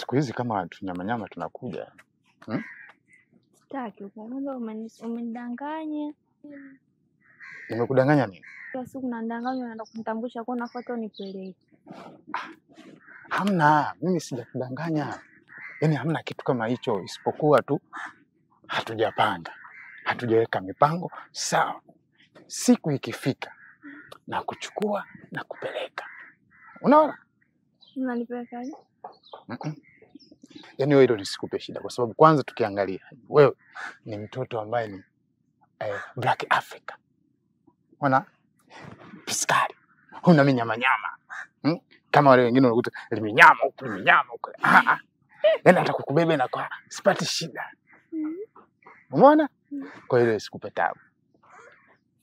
siku hizi kama tunyamanyama tunakuja. Sitaki kwanza umenidanganya. Nimekudanganya nini? Kila siku unadanganya unaenda kumtambulisha kwa nafuata unipeleke. Hamna, mimi sijakudanganya. Yaani hamna kitu kama hicho isipokuwa tu hatujapanga. Hatujaweka mipango sawa. Siku ikifika na kuchukua na kupeleka. Unaona? Unanipelekaje? Yaani wewe ndio nisikupe shida kwa sababu kwanza tukiangalia wewe ni mtoto ambaye ni Black Africa. Unaona? Piskari. Huna minyama. Kama wale wengine unakuta minyama huko. Yaani hata kukubebe na kwa sipati shida. Umeona? Kwa hiyo sikupe tabu.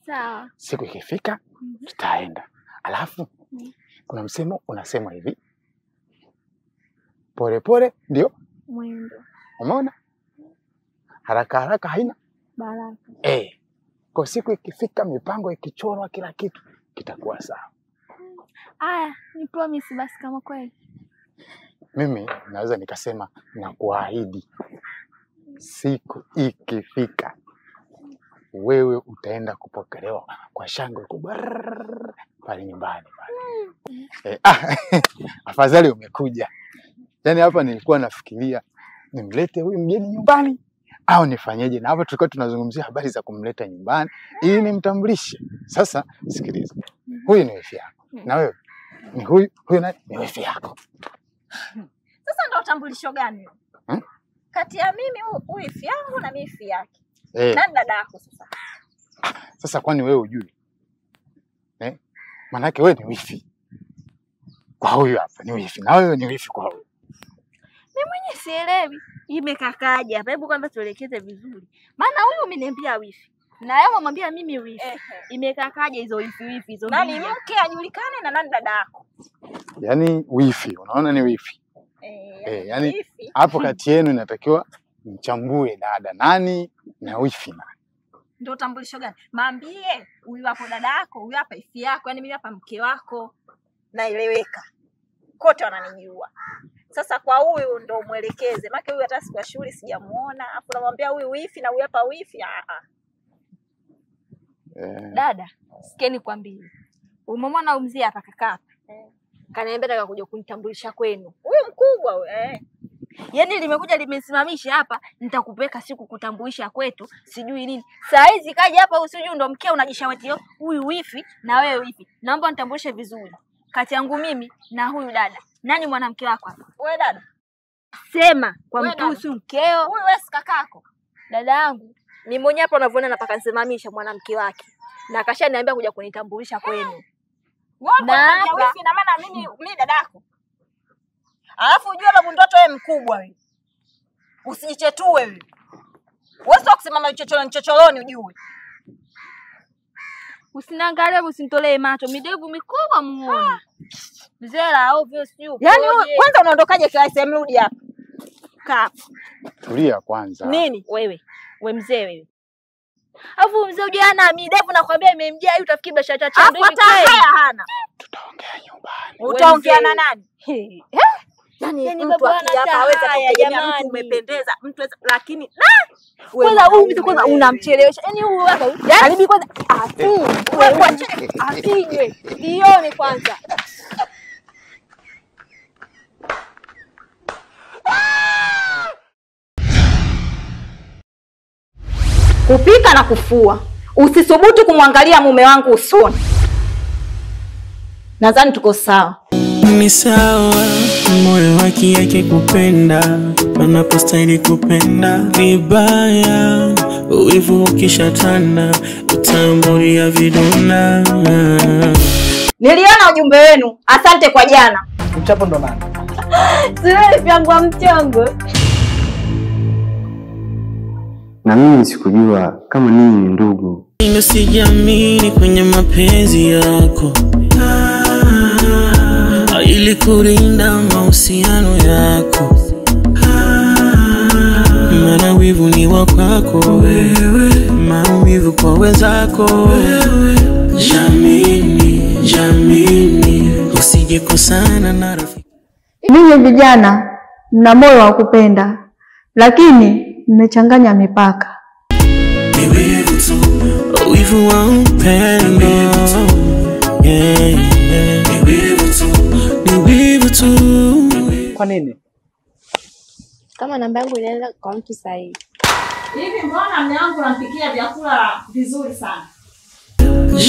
Sawa. Siku ikifika tutaenda. Alafu kuna msemo unasema hivi. Pole ndio mwendo. Umeona? Haraka haina baraka. Kwa siku ikifika mipango ikichorwa kila kitu kitakuwa sawa. Aya, ni promise basi kama kweli. Mimi naweza nikasema na kuahidi siku ikifika wewe utaenda kupokelewa kwa shangwe kubwa pale nyumbani pale. Afadhali umekuja. Yaani hapa nilikuwa nafikiria nimlete huyu mgeni nyumbani au nifanyeje, na hapa tulikuwa tunazungumzia habari za kumleta nyumbani ili nimtambulishe. Sasa sikiliza. Huyu ni wifi yako. Na wewe ni huyu nani? Ni wifi yako. Sasa ndio utambulisho gani? Kati ya mimi wifi yangu na wifi yake. Nani dada yako sasa? Sasa kwani wewe hujui? Maana yake wewe ni wifi kwa huyu hapa, ni wifi na wewe ni wifi kwa huyu. Mimi mwenyewe sielewi. Imekakaje hapa? Hebu kwanza tuelekeze vizuri. Maana huyu umeniambia wifi. Na yeye umemwambia mimi wifi. Imekakaje hizo wifi hizo? Nani mke ajulikane na nani dada yako? Yaani wifi, unaona ni wifi. Yaani hapo kati yenu inatakiwa mchambue dada nani na wifi nani. Ndio utambulisho gani? Maambie huyu hapo dada yako, huyu hapa wifi yako, yani mimi hapa mke wako. Naeleweka. Kote wananijua. Sasa kwa huyu ndo muelekeze. Maana huyu hata siku ya shule sijamuona. Afu namwambia huyu wifi na huyu hapa wifi. Dada, sikieni kwambie. Umemwona umzie hapa kaka. Kaniambia nataka kuja kunitambulisha kwenu. Huyu mkubwa huyu. Yaani limekuja limesimamisha hapa, nitakupeleka siku kutambulisha kwetu, sijui nini. Saa hizi kaja hapa usijui ndo mkeo unajishawati huyu wifi na wewe wifi. Naomba nitambulishe vizuri. Kati yangu mimi na huyu dada. Nani mwanamke wako hapa? Wewe dada. Sema kwa mtusi mkeo. Huyu wewe si kakako. Dada yangu, ni mwenye hapa unavyoona napaka nisimamisha mwanamke wake. Na akashaniambia kuja kunitambulisha kwenu. Na wifi na maana mimi dadako. Alafu unajua babu mtoto wewe mkubwa wewe. Usijichetue wewe. Wewe sio kusema mchochoroni ujue. Usiniangalie, usinitolee macho. Midevu mikubwa muone. Mzela ovyo sio. Yaani kwanza unaondokaje kwa SM rudi hapa? Kaa. Tulia kwanza. Nini? Wewe mzee wewe. Alafu mzee ujana midevu nakwambia imemjia hiyo utafikiri biashara cha chandu hivi kweli. Haya hana. Tutaongea nyumbani. Utaongea na nani? Yaani mtu akija hapa hawezi kutegemea mtu umependeza, mtu lakini kwanza huyu mtu kwanza unamchelewesha. Yaani huyu hapa karibu kwanza apigwe. Dione kwanza. Kupika na kufua. Usisubutu kumwangalia mume wangu usoni. Nadhani tuko sawa. Ni sawa, moyo wake yake kupenda, anapostahili kupenda vibaya, uivu ukishatana, utambulia viduna. Niliona ujumbe wenu, asante kwa jana. Mchapo ndo nani? Siwe vyangu wa mchongo. Na mimi sikujua kama ninyi ni ndugu. Sijiamini kwenye mapenzi yako. Ili kulinda mahusiano yako. Maana wivu ni wa kwako wewe, maumivu kwa wenzako wewe. Jamini, usije kusana na rafiki. Ninyi vijana mna moyo wa kupenda, lakini mmechanganya mipaka. Ni wivu tu, wivu wa upendo. Ni wivu tu, ni wivu tu. Kwa nini? Kama namba yangu inaenda kwa mtu sahihi. Hivi mbona mume wangu anampikia vyakula vizuri sana?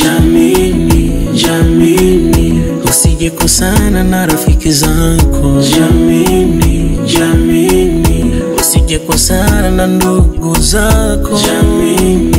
Jamini, jamini, usije kusana na rafiki zako. Jamini, jamini, usije kusana na ndugu zako. Jamini.